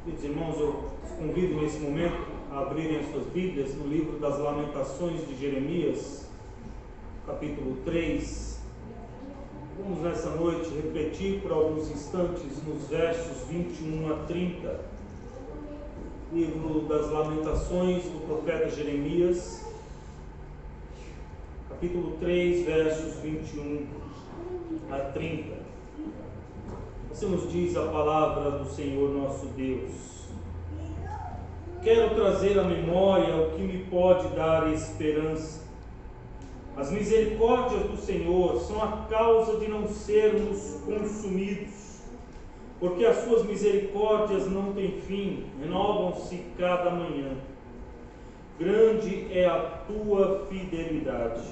Queridos irmãos, eu os convido nesse momento a abrirem as suas Bíblias no livro das Lamentações de Jeremias, capítulo 3. Vamos nessa noite refletir por alguns instantes nos versos 21 a 30. Livro das Lamentações do profeta Jeremias, capítulo 3, versos 21 a 30. Assim nos diz a palavra do Senhor nosso Deus. Quero trazer à memória o que me pode dar esperança. As misericórdias do Senhor são a causa de não sermos consumidos, porque as suas misericórdias não têm fim, renovam-se cada manhã. Grande é a tua fidelidade.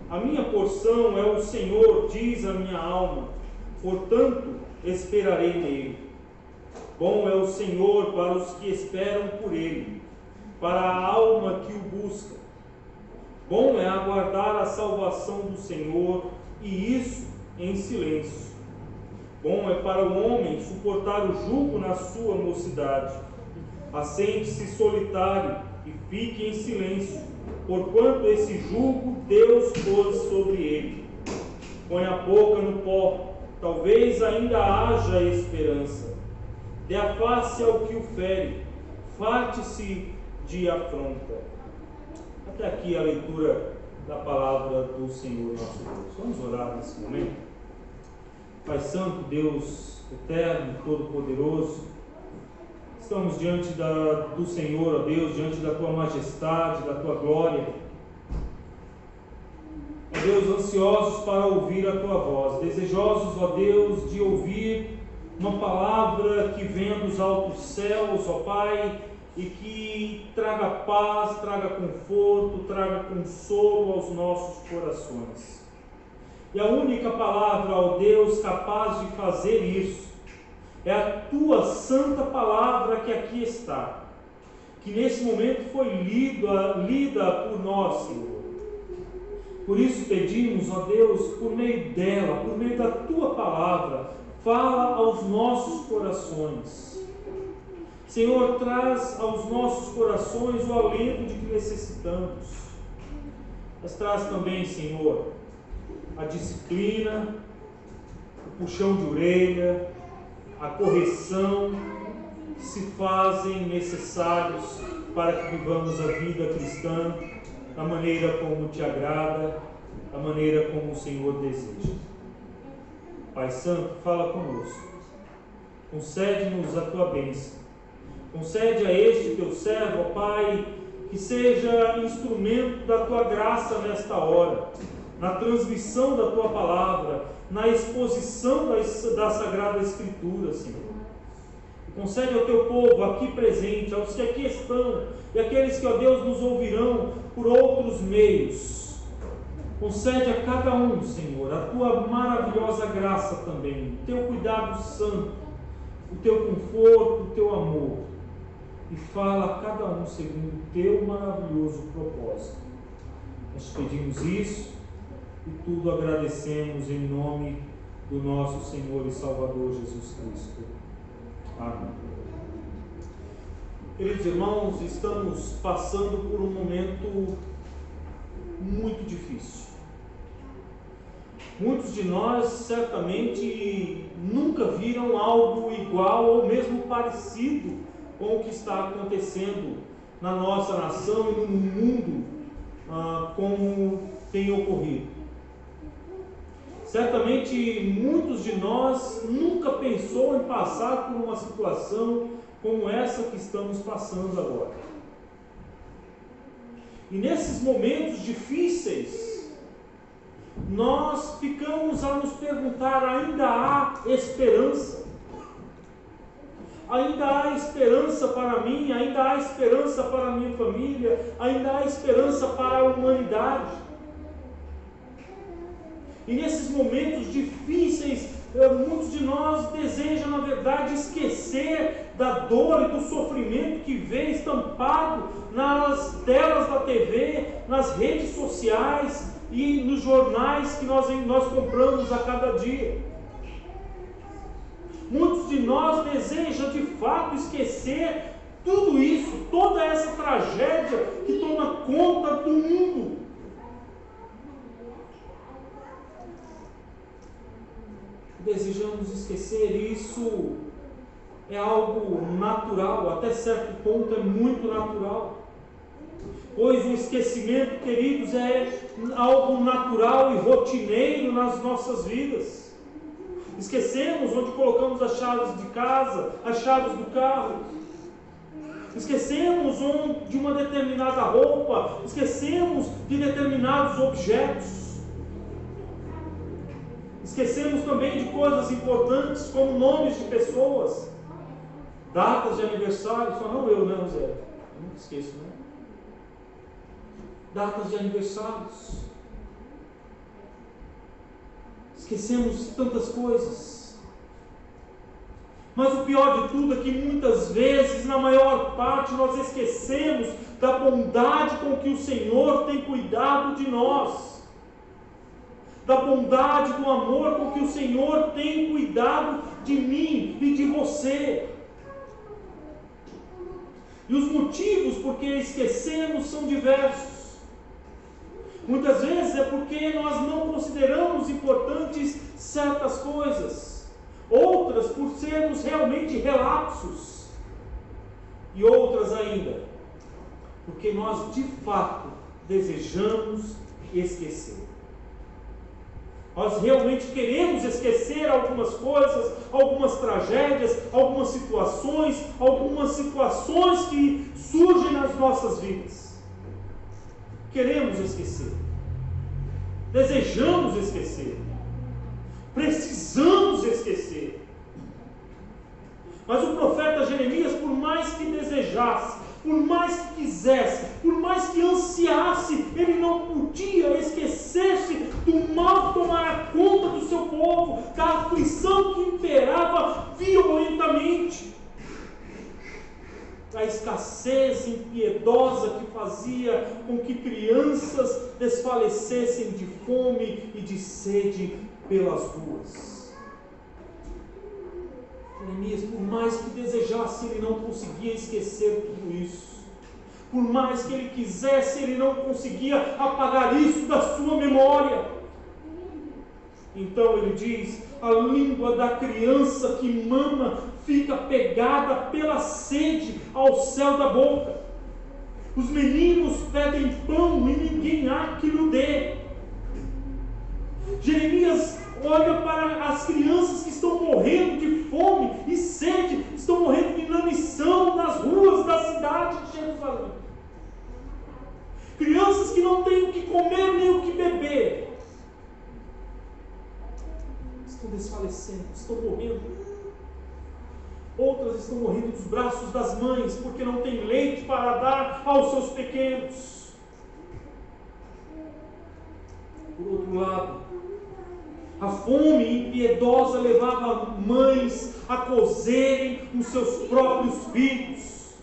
A minha porção é o Senhor, diz a minha alma, portanto esperarei nele. Bom é o Senhor para os que esperam por ele, para a alma que o busca. Bom é aguardar a salvação do Senhor, e isso em silêncio. Bom é para o homem suportar o jugo na sua mocidade. Assente-se solitário e fique em silêncio, porquanto esse jugo Deus pôs sobre ele. Põe a boca no pó, talvez ainda haja esperança. Dê a face ao que o fere, farte-se de afronta. Até aqui a leitura da palavra do Senhor nosso Deus. Vamos orar nesse momento. Pai Santo, Deus eterno, todo-poderoso, estamos diante do Senhor, ó Deus, diante da Tua majestade, da Tua glória. Ó Deus, ansiosos para ouvir a Tua voz, desejosos, ó Deus, de ouvir uma palavra que venha dos altos céus, ó Pai, e que traga paz, traga conforto, traga consolo aos nossos corações. E a única palavra, ó Deus, capaz de fazer isso, é a Tua santa palavra que aqui está, que nesse momento foi lida por nós, Senhor. Por isso pedimos, ó Deus, por meio dela, por meio da Tua palavra, fala aos nossos corações. Senhor, traz aos nossos corações o alento de que necessitamos. Mas traz também, Senhor, a disciplina, o puxão de orelha, a correção que se fazem necessários para que vivamos a vida cristã da maneira como Te agrada, da maneira como o Senhor deseja. Pai Santo, fala conosco, concede-nos a Tua bênção, concede a este Teu servo, ó Pai, que seja instrumento da Tua graça nesta hora, na transmissão da Tua palavra, na exposição da Sagrada Escritura, Senhor. E concede ao Teu povo aqui presente, aos que aqui estão, e aqueles que, ó Deus, nos ouvirão por outros meios, concede a cada um, Senhor, a Tua maravilhosa graça também, o Teu cuidado santo, o Teu conforto, o Teu amor, e fala a cada um segundo o Teu maravilhoso propósito. Nós pedimos isso e tudo agradecemos em nome do nosso Senhor e Salvador Jesus Cristo. Amém. Queridos irmãos, estamos passando por um momento muito difícil. Muitos de nós certamente nunca viram algo igual ou mesmo parecido com o que está acontecendo na nossa nação e no mundo, como tem ocorrido. Certamente muitos de nós nunca pensou em passar por uma situação como essa que estamos passando agora. E nesses momentos difíceis, nós ficamos a nos perguntar: ainda há esperança? Ainda há esperança para mim? Ainda há esperança para a minha família? Ainda há esperança para a humanidade? E nesses momentos difíceis, muitos de nós desejam, na verdade, esquecer da dor e do sofrimento que vem estampado nas telas da TV, nas redes sociais e nos jornais que nós compramos a cada dia. Muitos de nós desejam de fato esquecer tudo isso, toda essa tragédia que toma conta do mundo. Desejamos esquecer, isso é algo natural, até certo ponto é muito natural. Pois o esquecimento, queridos, é algo natural e rotineiro nas nossas vidas. Esquecemos onde colocamos as chaves de casa, as chaves do carro. Esquecemos de uma determinada roupa, esquecemos de determinados objetos. Esquecemos também de coisas importantes, como nomes de pessoas, datas de aniversário. Só não eu, né, José? Eu nunca esqueço, né? Datas de aniversários. Esquecemos tantas coisas. Mas o pior de tudo é que muitas vezes, na maior parte, nós esquecemos da bondade com que o Senhor tem cuidado de nós. Da bondade, do amor com que o Senhor tem cuidado de mim e de você. E os motivos por que esquecemos são diversos. Muitas vezes é porque nós não consideramos importantes certas coisas. Outras por sermos realmente relapsos. E outras ainda, porque nós de fato desejamos esquecer. Nós realmente queremos esquecer algumas coisas, algumas tragédias, algumas situações que surgem nas nossas vidas. Queremos esquecer. Desejamos esquecer. Precisamos esquecer. Mas o profeta Jeremias, por mais que desejasse, por mais que quisesse, por mais que ansiasse, ele não podia esquecer-se do mal que tomara conta do seu povo, da aflição que imperava violentamente, da escassez impiedosa que fazia com que crianças desfalecessem de fome e de sede pelas ruas. Jeremias, por mais que desejasse, ele não conseguia esquecer tudo isso. Por mais que ele quisesse, ele não conseguia apagar isso da sua memória. Então ele diz: a língua da criança que mama fica pegada pela sede ao céu da boca. Os meninos pedem pão e ninguém há que lhe dê. Jeremias olha para as crianças que estão morrendo de fome e sede, estão morrendo de inanição nas ruas da cidade de Jerusalém. Crianças que não têm o que comer nem o que beber. Estão desfalecendo, estão morrendo. Outras estão morrendo dos braços das mães, porque não tem leite para dar aos seus pequenos. Por outro lado, a fome impiedosa levava mães a cozerem os seus próprios filhos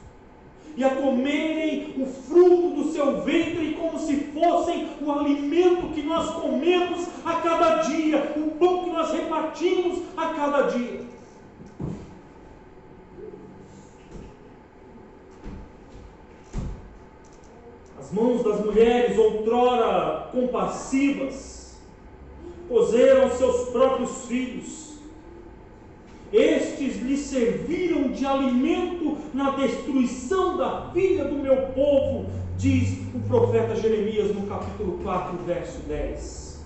e a comerem o fruto do seu ventre como se fossem o alimento que nós comemos a cada dia, o pão que nós repartimos a cada dia. As mãos das mulheres, outrora compassivas, cozeram seus próprios filhos. Estes lhe serviram de alimento na destruição da filha do meu povo, diz o profeta Jeremias no capítulo 4, verso 10.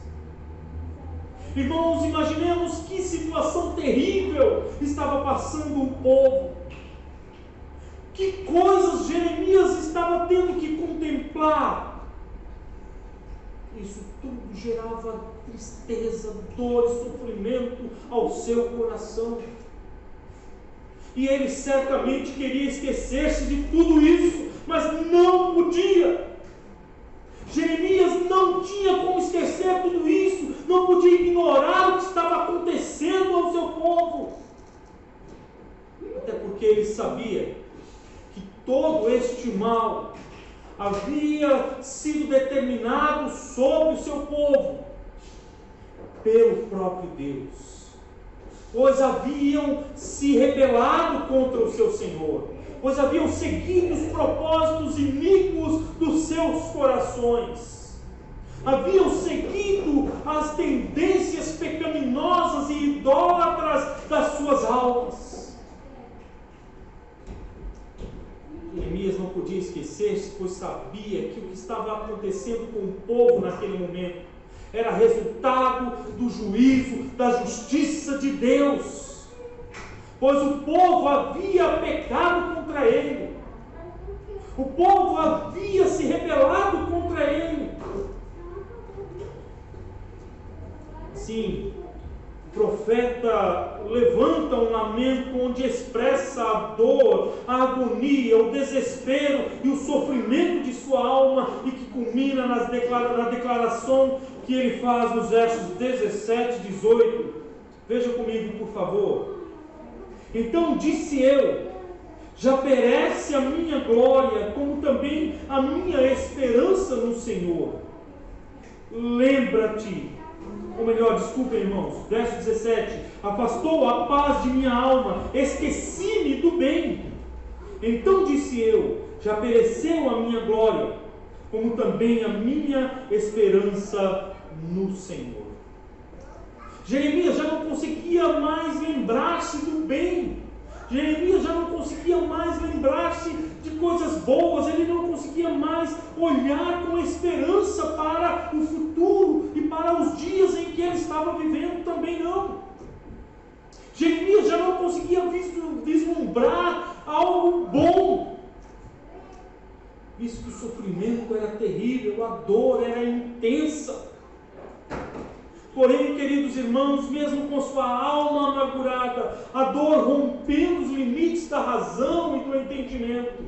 Irmãos, imaginemos que situação terrível estava passando o povo. Que coisas Jeremias estava tendo que contemplar. Isso tudo gerava tristeza, dor e sofrimento ao seu coração. E ele certamente queria esquecer-se de tudo isso, mas não podia. Jeremias não tinha como esquecer tudo isso, não podia ignorar o que estava acontecendo ao seu povo. Até porque ele sabia que todo este mal havia sido determinado sobre o seu povo pelo próprio Deus. pois haviam se rebelado contra o seu Senhor, pois haviam seguido os propósitos iníquos dos seus corações, haviam seguido as tendências pecaminosas e idólatras das suas almas. Jeremias não podia esquecer-se, pois sabia que o que estava acontecendo com o povo naquele momento era resultado do juízo, da justiça de Deus, pois o povo havia pecado contra ele, o povo havia se rebelado contra ele. Sim, o profeta levanta um lamento onde expressa a dor, a agonia, o desespero e o sofrimento de sua alma, e que culmina na declaração que ele faz nos versos 17 e 18. Veja comigo, por favor. Então disse eu: já perece a minha glória, como também a minha esperança no Senhor. Lembra-te, ou melhor, desculpem, irmãos, verso 17: afastou a paz de minha alma, esqueci-me do bem. Então disse eu: já pereceu a minha glória, como também a minha esperança no Senhor. Jeremias já não conseguia mais lembrar-se do bem, Jeremias já não conseguia mais lembrar-se de coisas boas, ele não conseguia mais olhar com esperança para o futuro e para os dias em que ele estava vivendo também não. Jeremias já não conseguia vislumbrar algo bom, visto que o sofrimento era terrível, a dor era intensa. Porém, queridos irmãos, mesmo com sua alma amargurada, a dor rompendo os limites da razão e do entendimento,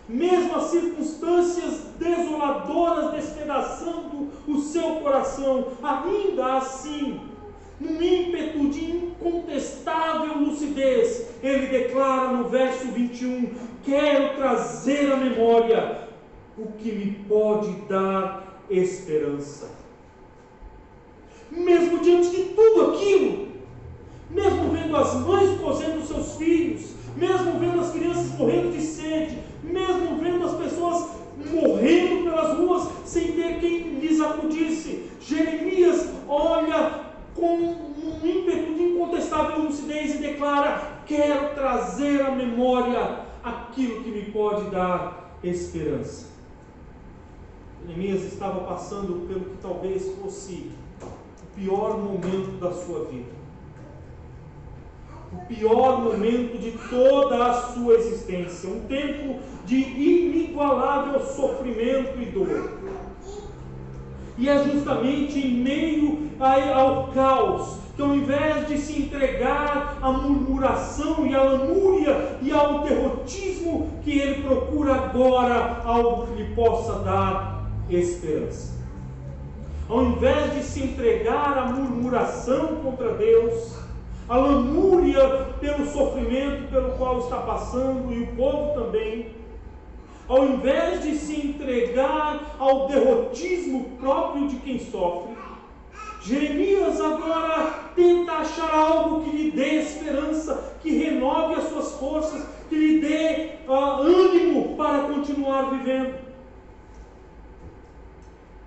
mesmo as circunstâncias desoladoras despedaçando o seu coração, ainda assim, num ímpeto de incontestável lucidez, ele declara no verso 21: quero trazer à memória o que me pode dar esperança. Mesmo diante de tudo aquilo, mesmo vendo as mães cozendo seus filhos, mesmo vendo as crianças morrendo de sede, mesmo vendo as pessoas morrendo pelas ruas sem ter quem lhes acudisse, Jeremias olha com um ímpeto de incontestável lucidez e declara: quero trazer à memória aquilo que me pode dar esperança. Jeremias estava passando pelo que talvez fosse o pior momento da sua vida, o pior momento de toda a sua existência, um tempo de inigualável sofrimento e dor. E é justamente em meio ao caos que, ao invés de se entregar à murmuração e à lamúria e ao derrotismo, que ele procura agora algo que lhe possa dar esperança. Ao invés de se entregar à murmuração contra Deus, à lamúria pelo sofrimento pelo qual está passando, e o povo também, ao invés de se entregar ao derrotismo próprio de quem sofre, Jeremias agora tenta achar algo que lhe dê esperança, que renove as suas forças, que lhe dê ânimo para continuar vivendo.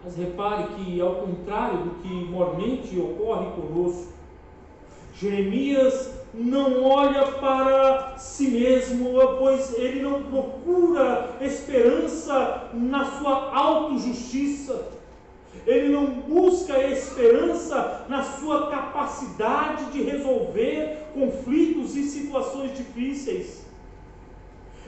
Mas repare que, ao contrário do que normalmente ocorre conosco, Jeremias não olha para si mesmo, pois ele não procura esperança na sua autojustiça, ele não busca esperança na sua capacidade de resolver conflitos e situações difíceis.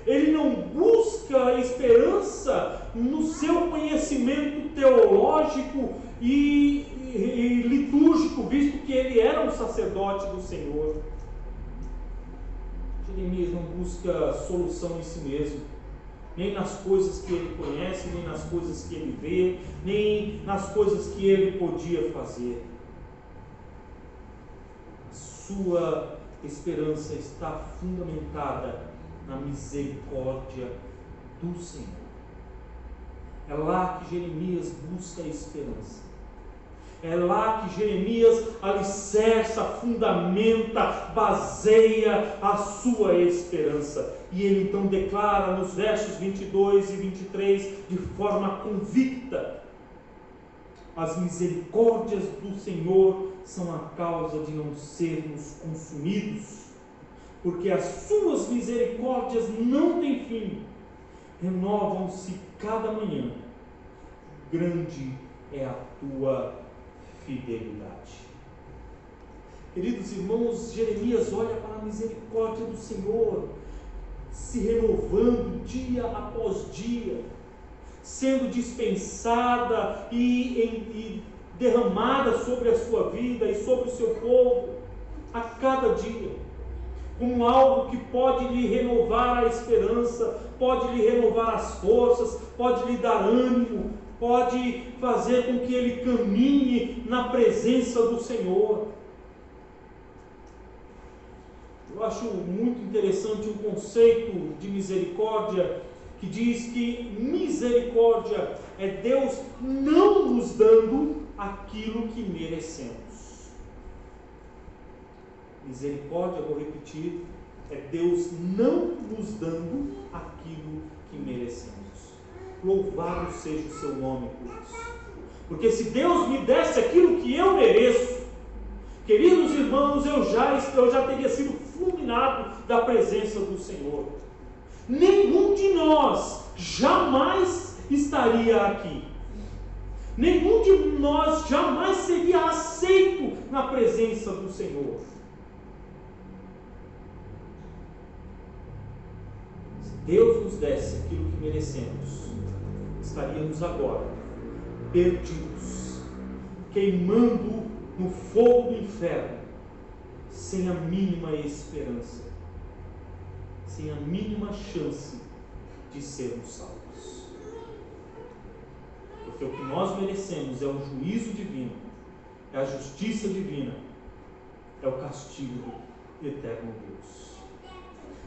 Ele não busca esperança no seu conhecimento teológico e litúrgico, visto que ele era um sacerdote do Senhor. Jeremias não busca solução em si mesmo, nem nas coisas que ele conhece, nem nas coisas que ele vê, nem nas coisas que ele podia fazer. A sua esperança está fundamentada na misericórdia do Senhor. É lá que Jeremias busca a esperança. É lá que Jeremias alicerça, fundamenta, baseia a sua esperança. E ele então declara nos versos 22 e 23, de forma convicta: as misericórdias do Senhor são a causa de não sermos consumidos, porque as suas misericórdias não têm fim, renovam-se cada manhã. Grande é a tua fidelidade. Queridos irmãos, Jeremias olha para a misericórdia do Senhor se renovando dia após dia, sendo dispensada e derramada sobre a sua vida e sobre o seu povo a cada dia, como algo que pode lhe renovar a esperança, pode lhe renovar as forças, pode lhe dar ânimo, pode fazer com que ele caminhe na presença do Senhor. Eu acho muito interessante um conceito de misericórdia que diz que misericórdia é Deus não nos dando aquilo que merecemos. Misericórdia, vou repetir, é Deus não nos dando aquilo que merecemos. Louvado seja o seu nome por isso. Porque se Deus me desse aquilo que eu mereço, queridos irmãos, eu já teria sido fulminado da presença do Senhor. Nenhum de nós jamais estaria aqui. Nenhum de nós jamais seria aceito na presença do Senhor. Se Deus nos desse aquilo que merecemos, estaríamos agora perdidos, queimando no fogo do inferno, sem a mínima esperança, sem a mínima chance de sermos salvos. Porque o que nós merecemos é o juízo divino, é a justiça divina, é o castigo do eterno Deus.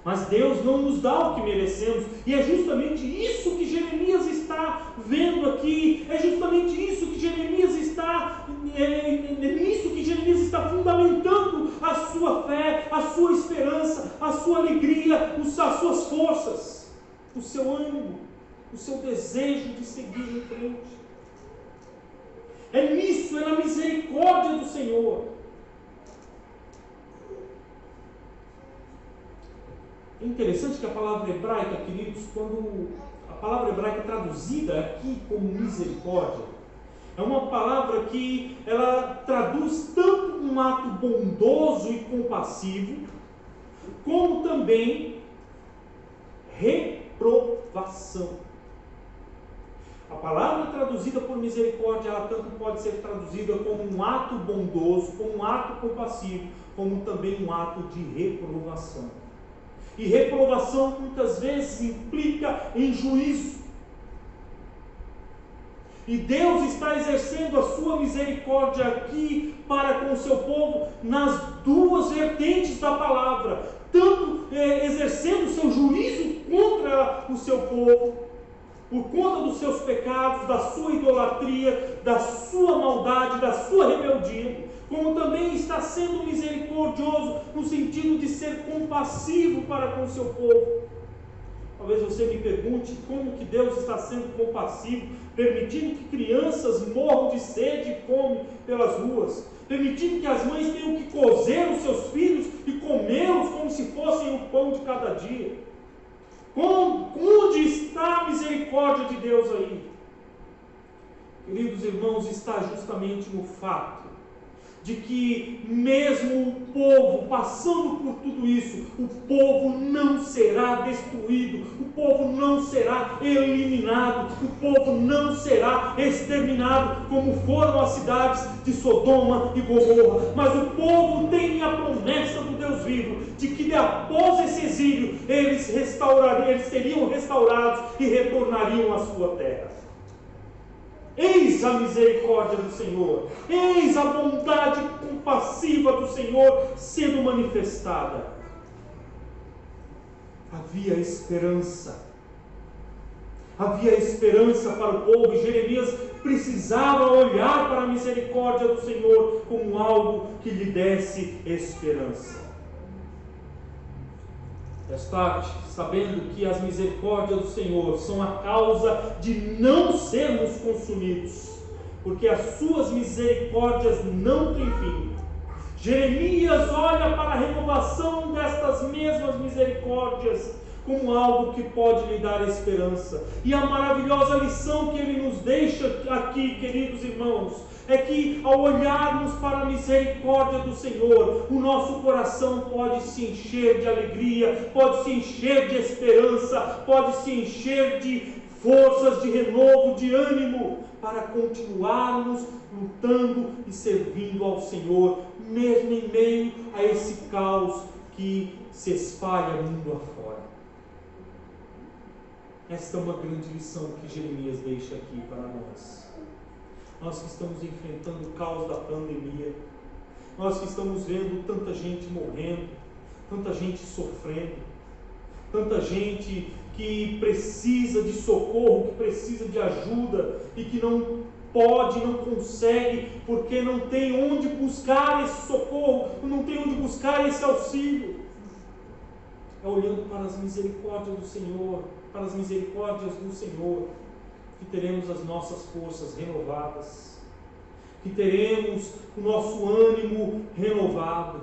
Mas Deus não nos dá o que merecemos, e é justamente isso que Jeremias está vendo aqui, é justamente isso que Jeremias está, nisso que Jeremias está fundamentando a sua fé, a sua esperança, a sua alegria, as suas forças, o seu ânimo, o seu desejo de seguir em frente. É nisso, é na misericórdia do Senhor. É interessante que a palavra hebraica, queridos, quando a palavra hebraica traduzida aqui como misericórdia, é uma palavra que ela traduz tanto um ato bondoso e compassivo, como também reprovação. A palavra traduzida por misericórdia, ela tanto pode ser traduzida como um ato bondoso, como um ato compassivo, como também um ato de reprovação. E reprovação muitas vezes implica em juízo. E Deus está exercendo a sua misericórdia aqui para com o seu povo nas duas vertentes da palavra. Tanto exercendo o seu juízo contra o seu povo, por conta dos seus pecados, da sua idolatria, da sua maldade, da sua rebeldia, como também está sendo misericordioso no sentido de ser compassivo para com o seu povo. Talvez você me pergunte como que Deus está sendo compassivo, permitindo que crianças morram de sede e fome pelas ruas, permitindo que as mães tenham que cozer os seus filhos e comê-los como se fossem o pão de cada dia. Onde está a misericórdia de Deus aí? Queridos irmãos, está justamente no fato de que mesmo o povo passando por tudo isso, o povo não será destruído, o povo não será eliminado, o povo não será exterminado, como foram as cidades de Sodoma e Gomorra, mas o povo tem a promessa do Deus vivo, de que após esse exílio, eles seriam restaurados e retornariam à sua terra. Eis a misericórdia do Senhor, eis a bondade compassiva do Senhor sendo manifestada. Havia esperança, Havia esperança para o povo, e Jeremias precisava olhar para a misericórdia do Senhor como algo que lhe desse esperança. Destaque, sabendo que as misericórdias do Senhor são a causa de não sermos consumidos, porque as suas misericórdias não têm fim. Jeremias olha para a renovação destas mesmas misericórdias como algo que pode lhe dar esperança. E a maravilhosa lição que ele nos deixa aqui, queridos irmãos, é que ao olharmos para a misericórdia do Senhor, o nosso coração pode se encher de alegria, pode se encher de esperança, pode se encher de forças, de renovo, de ânimo, para continuarmos lutando e servindo ao Senhor, mesmo em meio a esse caos que se espalha mundo afora. Esta é uma grande lição que Jeremias deixa aqui para nós. Nós que estamos enfrentando o caos da pandemia, nós que estamos vendo tanta gente morrendo, tanta gente sofrendo, tanta gente que precisa de socorro, que precisa de ajuda e que não pode, não consegue, porque não tem onde buscar esse socorro, não tem onde buscar esse auxílio. É olhando para as misericórdias do Senhor, para as misericórdias do Senhor, que teremos as nossas forças renovadas, que teremos o nosso ânimo renovado,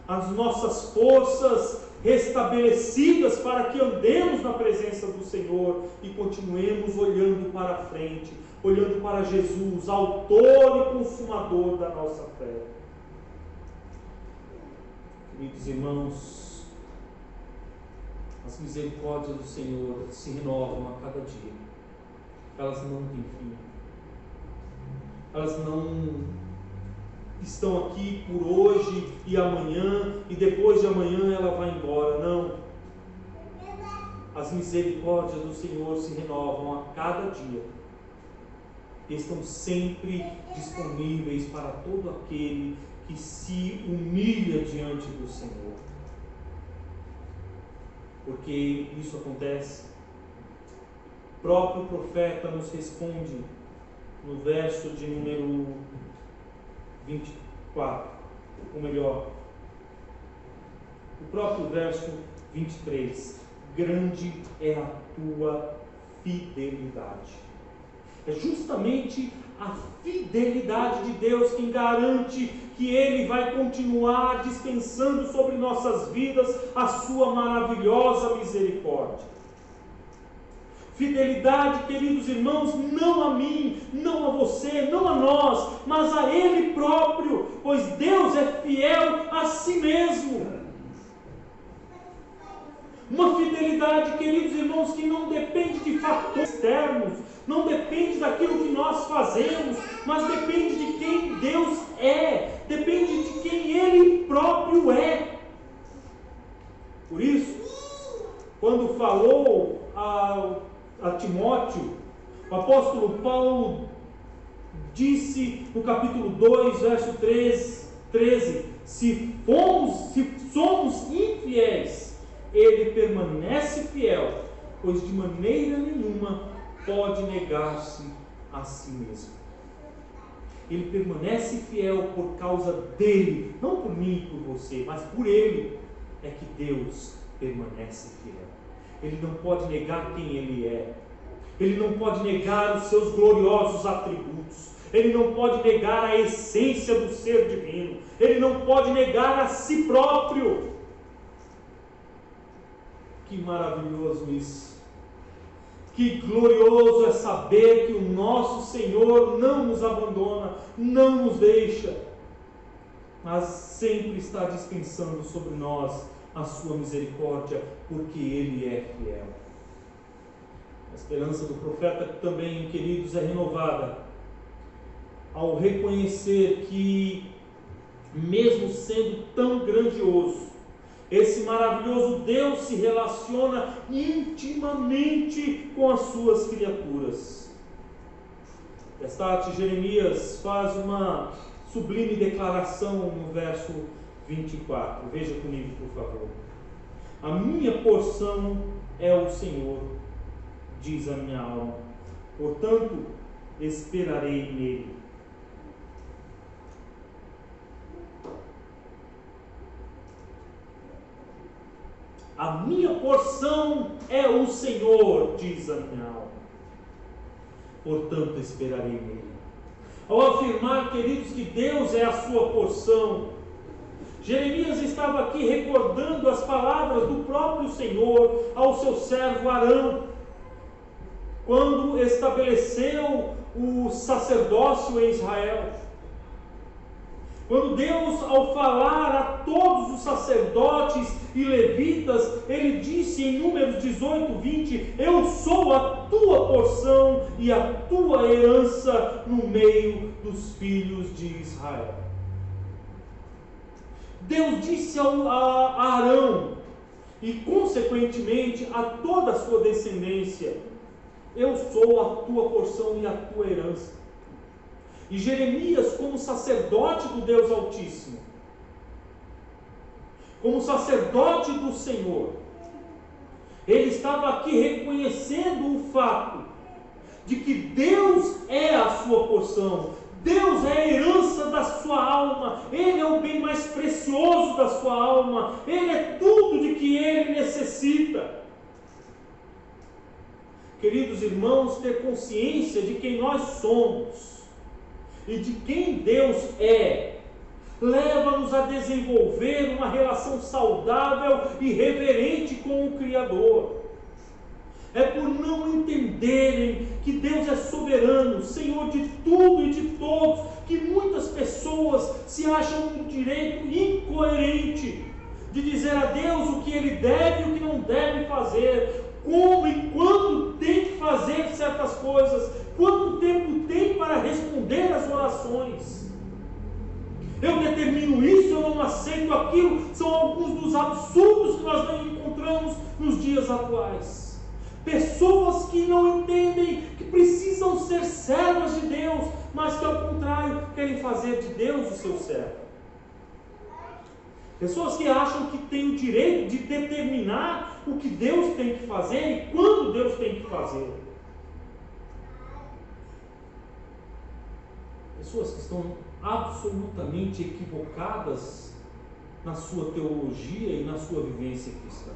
as nossas forças restabelecidas para que andemos na presença do Senhor e continuemos olhando para a frente, olhando para Jesus, autor e consumador da nossa fé. Queridos irmãos, as misericórdias do Senhor se renovam a cada dia. Elas não têm fim. Elas não estão aqui por hoje e amanhã, e depois de amanhã ela vai embora. Não. As misericórdias do Senhor se renovam a cada dia. E estão sempre disponíveis para todo aquele que se humilha diante do Senhor. Porque isso acontece. O próprio profeta nos responde no verso de número 24, ou melhor, o próprio verso 23: grande é a tua fidelidade. É justamente a fidelidade de Deus quem garante que Ele vai continuar dispensando sobre nossas vidas a sua maravilhosa misericórdia. Fidelidade, queridos irmãos, não a mim, não a você, não a nós, mas a Ele próprio, pois Deus é fiel a si mesmo. Uma fidelidade, queridos irmãos, que não depende de fatores externos, não depende daquilo que nós fazemos, mas depende de quem Deus é, depende de quem Ele próprio é. Por isso, quando falou a Timóteo, o apóstolo Paulo disse no capítulo 2, verso 13: se somos infiéis, Ele permanece fiel, pois de maneira nenhuma pode negar-se a si mesmo. Ele permanece fiel por causa dele, não por mim e por você, mas por Ele é que Deus permanece fiel. Ele não pode negar quem Ele é. Ele não pode negar os seus gloriosos atributos. Ele não pode negar a essência do ser divino. Ele não pode negar a si próprio. Que maravilhoso isso! Que glorioso é saber que o nosso Senhor não nos abandona, não nos deixa, mas sempre está dispensando sobre nós a sua misericórdia, porque Ele é fiel. A esperança do profeta também, queridos, é renovada ao reconhecer que, mesmo sendo tão grandioso, esse maravilhoso Deus se relaciona intimamente com as suas criaturas. Destaque, Jeremias faz uma sublime declaração no verso 24. Veja comigo, por favor. A minha porção é o Senhor, diz a minha alma. Portanto, esperarei nele. A minha porção é o Senhor, diz a minha alma. Portanto, esperarei nele. Ao afirmar, queridos, que Deus é a sua porção, Jeremias estava aqui recordando as palavras do próprio Senhor ao seu servo Arão, quando estabeleceu o sacerdócio em Israel. Quando Deus, ao falar a todos os sacerdotes e levitas, Ele disse em Números 18, 20: eu sou a tua porção e a tua herança no meio dos filhos de Israel. Deus disse a Arão, e consequentemente a toda a sua descendência: eu sou a tua porção e a tua herança. E Jeremias, como sacerdote do Deus Altíssimo, como sacerdote do Senhor, ele estava aqui reconhecendo o fato de que Deus é a sua porção, Deus é a herança da sua alma, Ele é o bem mais precioso da sua alma, Ele é tudo de que Ele necessita. Queridos irmãos, ter consciência de quem nós somos e de quem Deus é, leva-nos a desenvolver uma relação saudável e reverente com o Criador. É por não entenderem que Deus é soberano, Senhor de tudo e de todos, que muitas pessoas se acham no direito incoerente de dizer a Deus o que Ele deve e o que não deve fazer, como e quando tem que fazer certas coisas, quanto tempo tem para responder às orações. Eu determino isso, eu não aceito aquilo. São alguns dos absurdos que nós encontramos nos dias atuais. Pessoas que não entendem que precisam ser servas de Deus, mas que ao contrário querem fazer de Deus o seu servo. Pessoas que acham que têm o direito de determinar o que Deus tem que fazer e quando Deus tem que fazer. Pessoas que estão absolutamente equivocadas na sua teologia e na sua vivência cristã.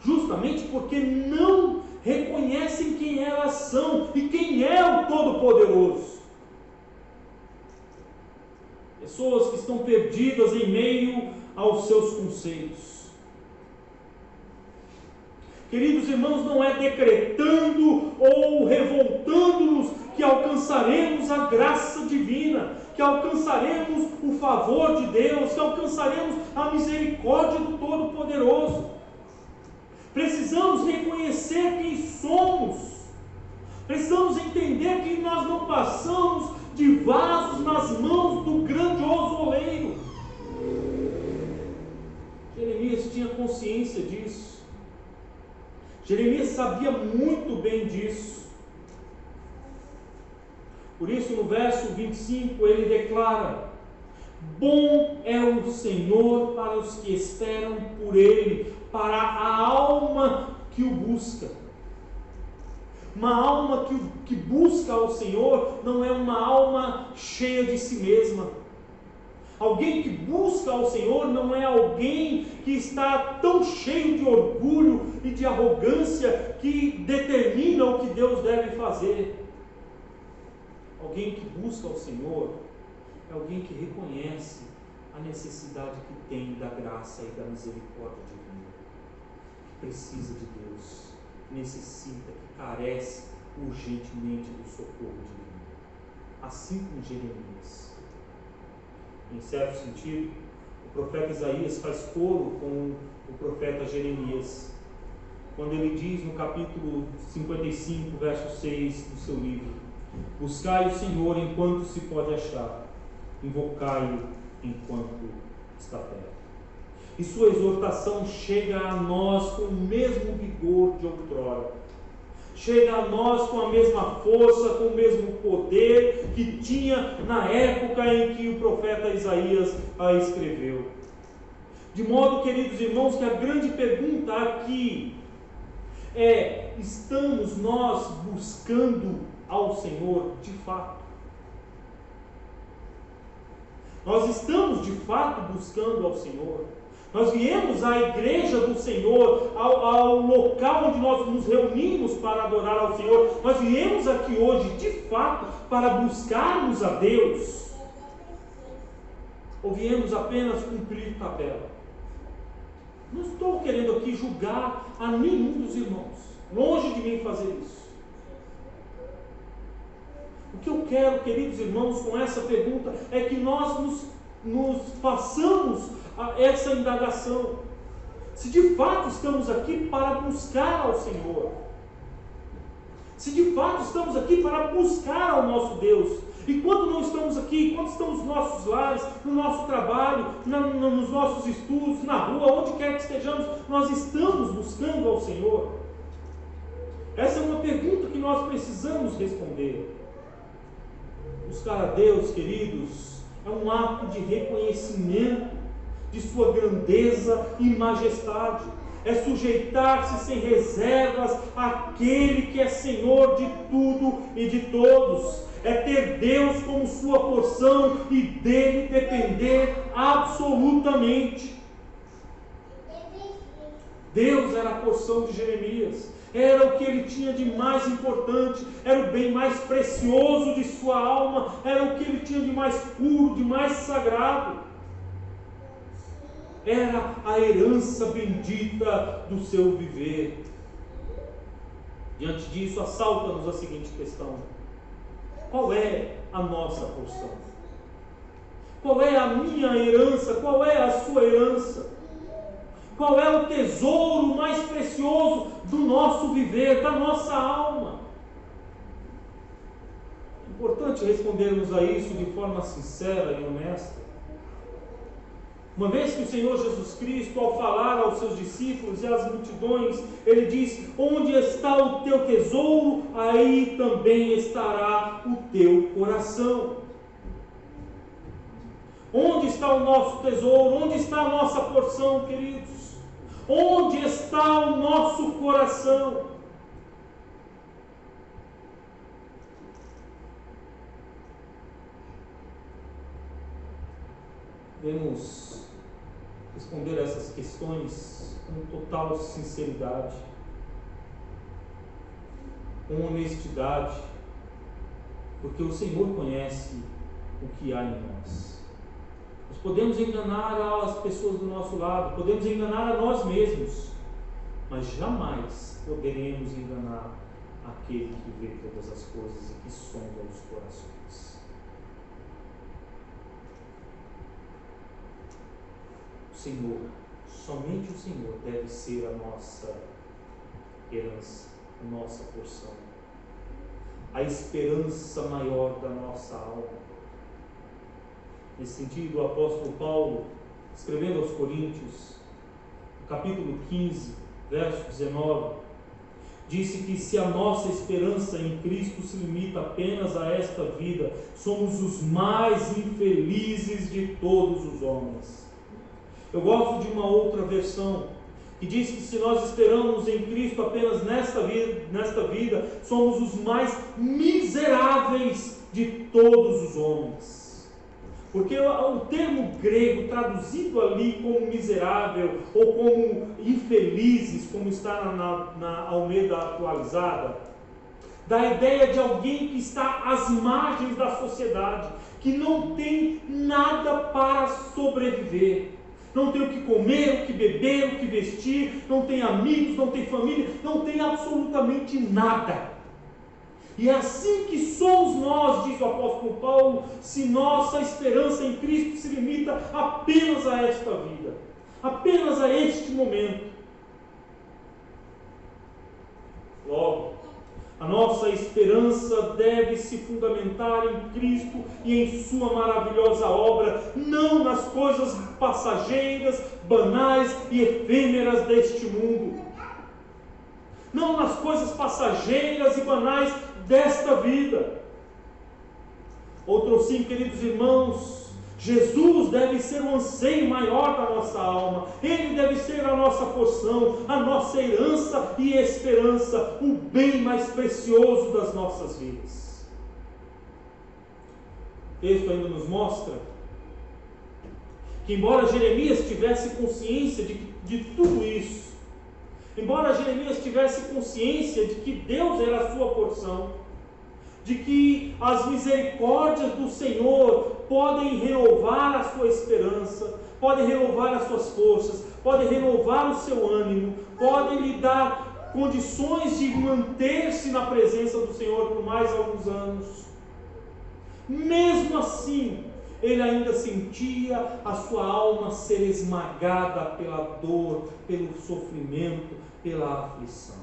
Justamente porque não reconhecem quem elas são e quem é o Todo-Poderoso. Pessoas que estão perdidas em meio aos seus conceitos. Queridos irmãos, não é decretando ou revoltando-nos que alcançaremos a graça divina, que alcançaremos o favor de Deus, que alcançaremos a misericórdia do Todo-Poderoso. Precisamos reconhecer quem somos. Precisamos entender que nós não passamos de vasos nas mãos do grandioso oleiro. Jeremias tinha consciência disso. Jeremias sabia muito bem disso. Por isso, no verso 25, ele declara: bom é o Senhor para os que esperam por Ele, para a alma que o busca. Uma alma que busca ao Senhor não é uma alma cheia de si mesma. Alguém que busca ao Senhor não é alguém que está tão cheio de orgulho e de arrogância que determina o que Deus deve fazer. Alguém que busca ao Senhor é alguém que reconhece a necessidade que tem da graça e da misericórdia divina, que precisa de Deus, necessita, que carece urgentemente do socorro divino. Assim como Jeremias. Em certo sentido, o profeta Isaías faz coro com o profeta Jeremias, quando ele diz no capítulo 55, verso 6 do seu livro: buscai o Senhor enquanto se pode achar, invocai-o enquanto está perto. E sua exortação chega a nós com o mesmo vigor de outrora, chega a nós com a mesma força, com o mesmo poder que tinha na época em que o profeta Isaías a escreveu. De modo, queridos irmãos, que a grande pergunta aqui é: estamos nós buscando ao Senhor de fato? Nós estamos de fato buscando ao Senhor? Nós viemos à igreja do Senhor, ao local onde nós nos reunimos para adorar ao Senhor. Nós viemos aqui hoje de fato para buscarmos a Deus? Ou viemos apenas cumprir tabela? Não estou querendo aqui julgar a nenhum dos irmãos. Longe de mim fazer isso. O que eu quero, queridos irmãos, com essa pergunta é que nós nos façamos essa indagação. Se de fato estamos aqui para buscar ao Senhor. Se de fato estamos aqui para buscar ao nosso Deus. E quando não estamos aqui, quando estamos nos nossos lares, no nosso trabalho, nos nossos estudos, na rua, onde quer que estejamos, nós estamos buscando ao Senhor? Essa é uma pergunta que nós precisamos responder. Buscar a Deus, queridos, é um ato de reconhecimento de sua grandeza e majestade. É sujeitar-se sem reservas àquele que é Senhor de tudo e de todos. É ter Deus como sua porção e dele depender absolutamente. Deus era a porção de Jeremias. Era o que ele tinha de mais importante, era o bem mais precioso de sua alma, era o que ele tinha de mais puro, de mais sagrado. Era a herança bendita do seu viver. Diante disso, assalta-nos a seguinte questão: qual é a nossa porção? Qual é a minha herança? Qual é a sua herança? Qual é o tesouro mais precioso do nosso viver, da nossa alma? É importante respondermos a isso de forma sincera e honesta. Uma vez que o Senhor Jesus Cristo, ao falar aos seus discípulos e às multidões, ele diz: onde está o teu tesouro, aí também estará o teu coração. Onde está o nosso tesouro? Onde está a nossa porção, queridos? Onde está o nosso coração? Devemos responder essas questões com total sinceridade, com honestidade, porque o Senhor conhece o que há em nós. Nós podemos enganar as pessoas do nosso lado, podemos enganar a nós mesmos, mas jamais poderemos enganar aquele que vê todas as coisas e que sonda os corações. O Senhor, somente o Senhor deve ser a nossa herança, a nossa porção, a esperança maior da nossa alma. Nesse sentido, o apóstolo Paulo, escrevendo aos Coríntios, no capítulo 15, verso 19, disse que se a nossa esperança em Cristo se limita apenas a esta vida, somos os mais infelizes de todos os homens. Eu gosto de uma outra versão, que diz que se nós esperamos em Cristo apenas nesta vida, somos os mais miseráveis de todos os homens. Porque o termo grego traduzido ali como miserável ou como infelizes, como está na Almeida atualizada, dá a ideia de alguém que está às margens da sociedade, que não tem nada para sobreviver. Não tem o que comer, o que beber, o que vestir, não tem amigos, não tem família, não tem absolutamente nada. E é assim que somos nós, diz o apóstolo Paulo, se nossa esperança em Cristo se limita apenas a esta vida, apenas a este momento. Logo, a nossa esperança deve se fundamentar em Cristo e em sua maravilhosa obra, não nas coisas passageiras, banais e efêmeras deste mundo. Não nas coisas passageiras e banais desta vida. Outro sim, queridos irmãos, Jesus deve ser o anseio maior da nossa alma, Ele deve ser a nossa porção, a nossa herança e esperança, o bem mais precioso das nossas vidas. O texto ainda nos mostra que, embora Jeremias tivesse consciência de tudo isso, embora Jeremias tivesse consciência de que Deus era a sua porção, de que as misericórdias do Senhor podem renovar a sua esperança, podem renovar as suas forças, podem renovar o seu ânimo, podem lhe dar condições de manter-se na presença do Senhor por mais alguns anos. Mesmo assim, ele ainda sentia a sua alma ser esmagada pela dor, pelo sofrimento, pela aflição.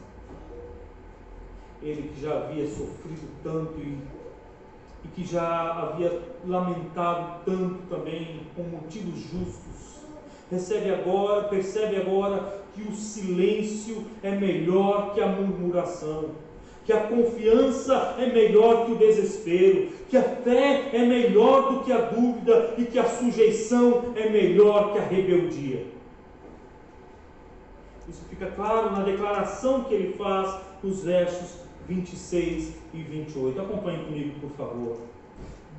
Ele que já havia sofrido tanto e que já havia lamentado tanto também, com motivos justos, percebe agora que o silêncio é melhor que a murmuração, que a confiança é melhor que o desespero, que a fé é melhor do que a dúvida e que a sujeição é melhor que a rebeldia. Isso fica claro na declaração que ele faz nos versos 26 e 28. Acompanhe comigo, por favor.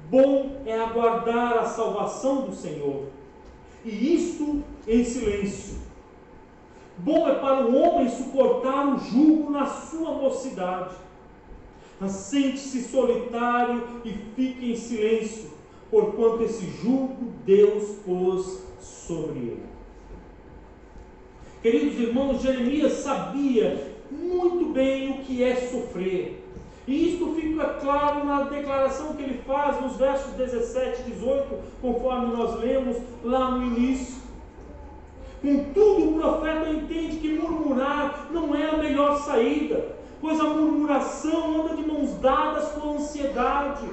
Bom é aguardar a salvação do Senhor, e isto em silêncio. Bom é para o homem suportar o jugo na sua mocidade. Assente-se solitário e fique em silêncio, porquanto esse jugo Deus pôs sobre ele. Queridos irmãos, Jeremias sabia muito bem o que é sofrer. E isto fica claro na declaração que ele faz nos versos 17 e 18, conforme nós lemos lá no início. Contudo, o profeta entende que murmurar não é a melhor saída, pois a murmuração anda de mãos dadas com a ansiedade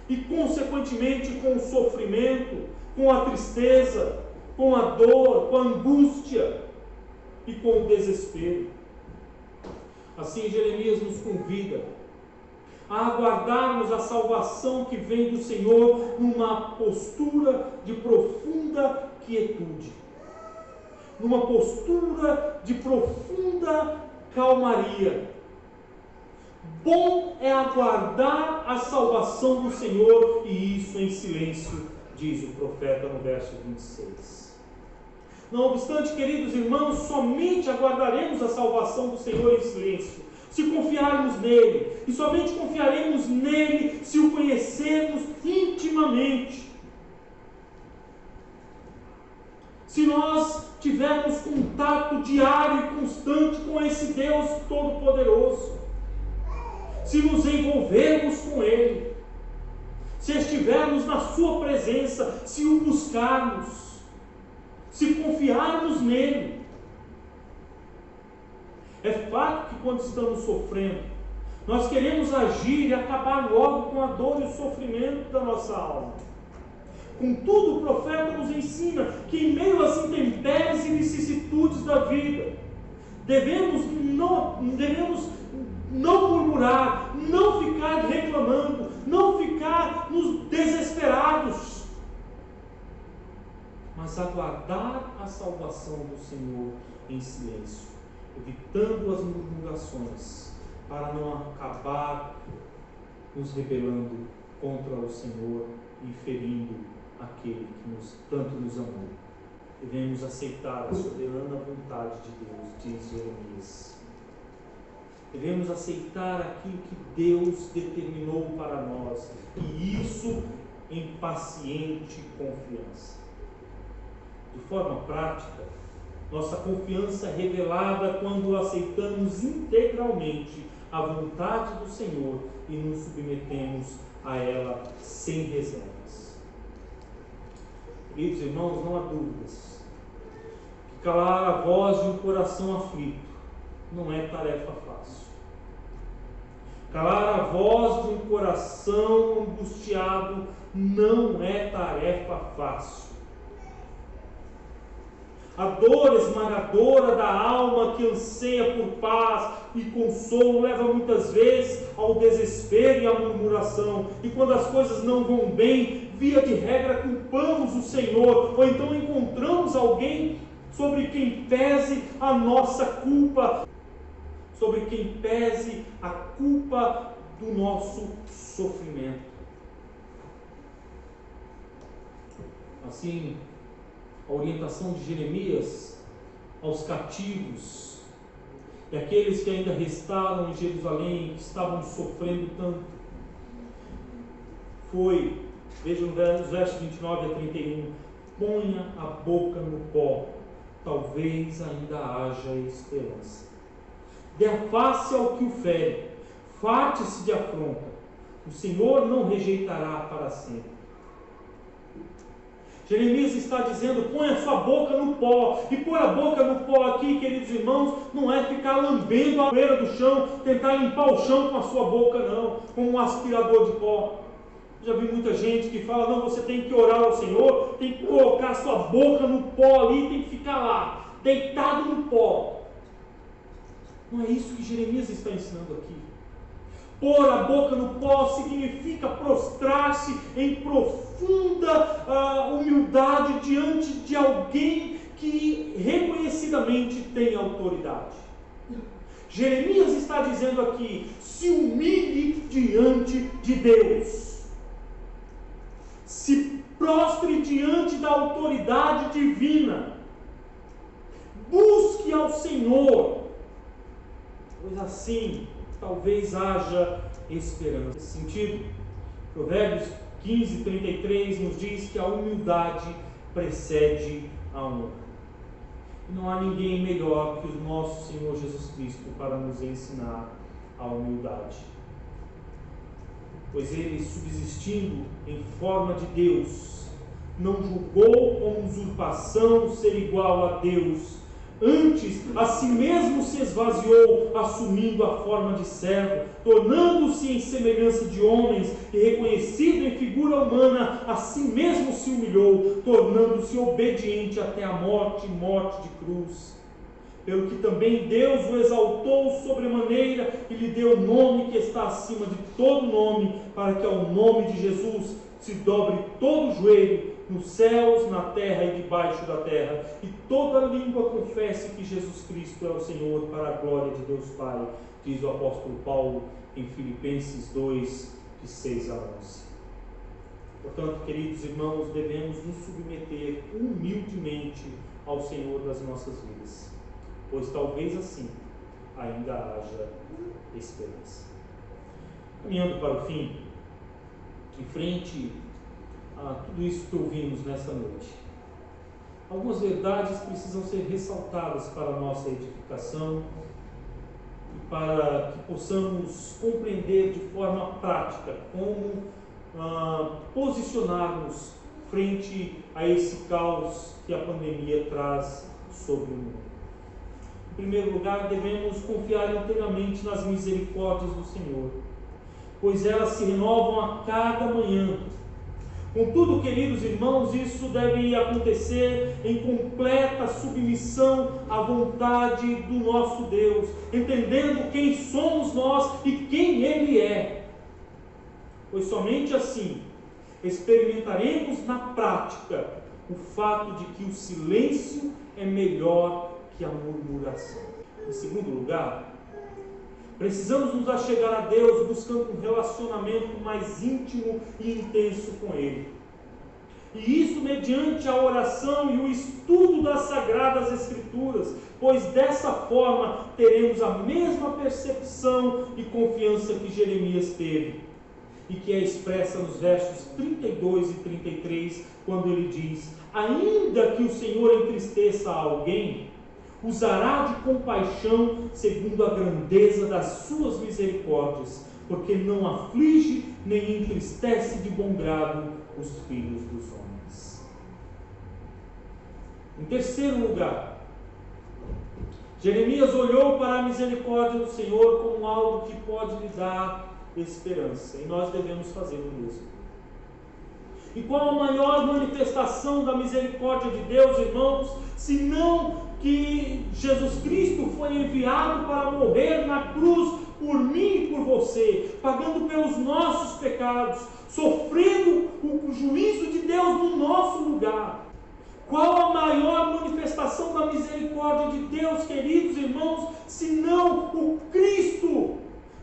e, consequentemente, com o sofrimento, com a tristeza, com a dor, com a angústia e com o desespero. Assim, Jeremias nos convida a aguardarmos a salvação que vem do Senhor numa postura de profunda quietude, numa postura de profunda calmaria. Bom é aguardar a salvação do Senhor, e isso em silêncio, diz o profeta no verso 26. Não obstante, queridos irmãos, somente aguardaremos a salvação do Senhor em silêncio, se confiarmos nele, e somente confiaremos nele se o conhecermos intimamente. Se nós tivermos contato diário e constante com esse Deus Todo-Poderoso, se nos envolvermos com ele, se estivermos na sua presença, se o buscarmos, se confiarmos nele. É fato que quando estamos sofrendo, nós queremos agir e acabar logo com a dor e o sofrimento da nossa alma. Contudo, o profeta nos ensina que em meio às intempéries e vicissitudes da vida, devemos não murmurar, não ficar reclamando, não ficar nos desesperados, mas aguardar a salvação do Senhor em silêncio, evitando as murmurações, para não acabar nos rebelando contra o Senhor e ferindo aquele que tanto nos amou. Devemos aceitar a soberana vontade de Deus, diz Jeremias. Devemos aceitar aquilo que Deus determinou para nós, e isso em paciente confiança. De forma prática, nossa confiança é revelada quando aceitamos integralmente a vontade do Senhor e nos submetemos a ela sem reservas. Queridos irmãos, não há dúvidas que calar a voz de um coração aflito não é tarefa fácil. Calar a voz de um coração angustiado não é tarefa fácil. A dor esmagadora da alma que anseia por paz e consolo leva muitas vezes ao desespero e à murmuração. E quando as coisas não vão bem, via de regra, culpamos o Senhor, ou então encontramos alguém sobre quem pese a nossa culpa, sobre quem pese a culpa do nosso sofrimento. Assim, a orientação de Jeremias aos cativos e aqueles que ainda restaram em Jerusalém, que estavam sofrendo tanto, foi, veja no verso 29 a 31, ponha a boca no pó, talvez ainda haja esperança. Dê a face ao que o fere, farte-se de afronta, o Senhor não rejeitará para sempre. Jeremias está dizendo, põe a sua boca no pó. E pôr a boca no pó aqui, queridos irmãos, não é ficar lambendo a poeira do chão, tentar limpar o chão com a sua boca, não, como um aspirador de pó. Já vi muita gente que fala, não, você tem que orar ao Senhor, tem que colocar a sua boca no pó ali, tem que ficar lá, deitado no pó. Não é isso que Jeremias está ensinando aqui. Pôr a boca no pó significa prostrar-se em profunda humildade diante de alguém que reconhecidamente tem autoridade. Jeremias está dizendo aqui, se humilhe diante de Deus. Se prostre diante da autoridade divina. Busque ao Senhor, pois assim talvez haja esperança. Nesse sentido, Provérbios 15:33 nos diz que a humildade precede a honra. E não há ninguém melhor que o nosso Senhor Jesus Cristo para nos ensinar a humildade. Pois ele, subsistindo em forma de Deus, não julgou como usurpação ser igual a Deus. Antes, a si mesmo se esvaziou, assumindo a forma de servo, tornando-se em semelhança de homens, e reconhecido em figura humana, a si mesmo se humilhou, tornando-se obediente até a morte, morte de cruz. Pelo que também Deus o exaltou sobremaneira e lhe deu o nome que está acima de todo nome, para que ao nome de Jesus se dobre todo o joelho, nos céus, na terra e debaixo da terra, e toda língua confesse que Jesus Cristo é o Senhor, para a glória de Deus Pai, diz o apóstolo Paulo em Filipenses 2, de 6 a 11. Portanto, queridos irmãos, devemos nos submeter humildemente ao Senhor das nossas vidas, pois talvez assim ainda haja esperança. Caminhando para o fim, em frente a tudo isso que ouvimos nesta noite, algumas verdades precisam ser ressaltadas para a nossa edificação e para que possamos compreender de forma prática como posicionarmos frente a esse caos que a pandemia traz sobre o mundo. Em primeiro lugar, devemos confiar inteiramente nas misericórdias do Senhor, pois elas se renovam a cada manhã. Contudo, queridos irmãos, isso deve acontecer em completa submissão à vontade do nosso Deus, entendendo quem somos nós e quem Ele é. Pois somente assim experimentaremos na prática o fato de que o silêncio é melhor que a murmuração. Em segundo lugar, precisamos nos achegar a Deus buscando um relacionamento mais íntimo e intenso com Ele. E isso mediante a oração e o estudo das Sagradas Escrituras, pois dessa forma teremos a mesma percepção e confiança que Jeremias teve, e que é expressa nos versos 32 e 33, quando ele diz: ainda que o Senhor entristeça alguém, usará de compaixão segundo a grandeza das suas misericórdias, porque não aflige nem entristece de bom grado os filhos dos homens. Em terceiro lugar, Jeremias olhou para a misericórdia do Senhor como algo que pode lhe dar esperança, e nós devemos fazer o mesmo. E qual a maior manifestação da misericórdia de Deus, irmãos, senão que Jesus Cristo foi enviado para morrer na cruz por mim e por você, pagando pelos nossos pecados, sofrendo o juízo de Deus no nosso lugar. Qual a maior manifestação da misericórdia de Deus, queridos irmãos, senão o Cristo,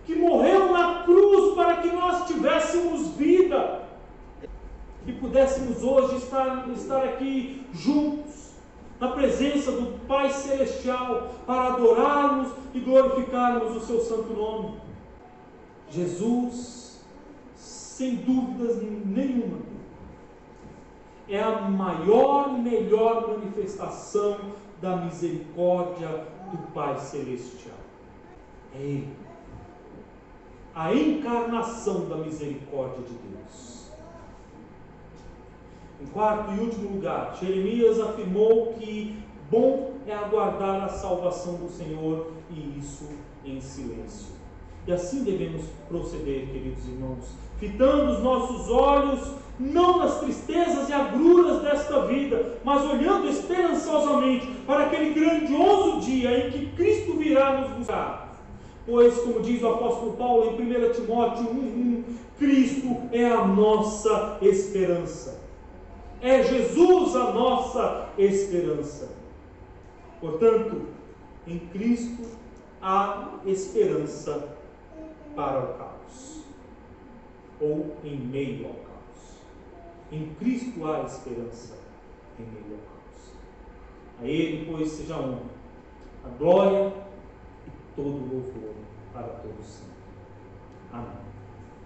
que morreu na cruz para que nós tivéssemos vida e pudéssemos hoje estar aqui juntos, na presença do Pai Celestial, para adorarmos e glorificarmos o seu santo nome. Jesus, sem dúvidas nenhuma, é a maior e melhor manifestação da misericórdia do Pai Celestial. É Ele, a encarnação da misericórdia de Deus. Em quarto e último lugar, Jeremias afirmou que bom é aguardar a salvação do Senhor, e isso em silêncio. E assim devemos proceder, queridos irmãos, fitando os nossos olhos não nas tristezas e agruras desta vida, mas olhando esperançosamente para aquele grandioso dia em que Cristo virá nos buscar. Pois, como diz o apóstolo Paulo em 1 Timóteo 1,1, Cristo é a nossa esperança. É Jesus a nossa esperança. Portanto, em Cristo há esperança para o caos, ou em meio ao caos. Em Cristo há esperança em meio ao caos. A Ele, pois, seja a honra, a glória e todo o louvor para todos sempre. Amém.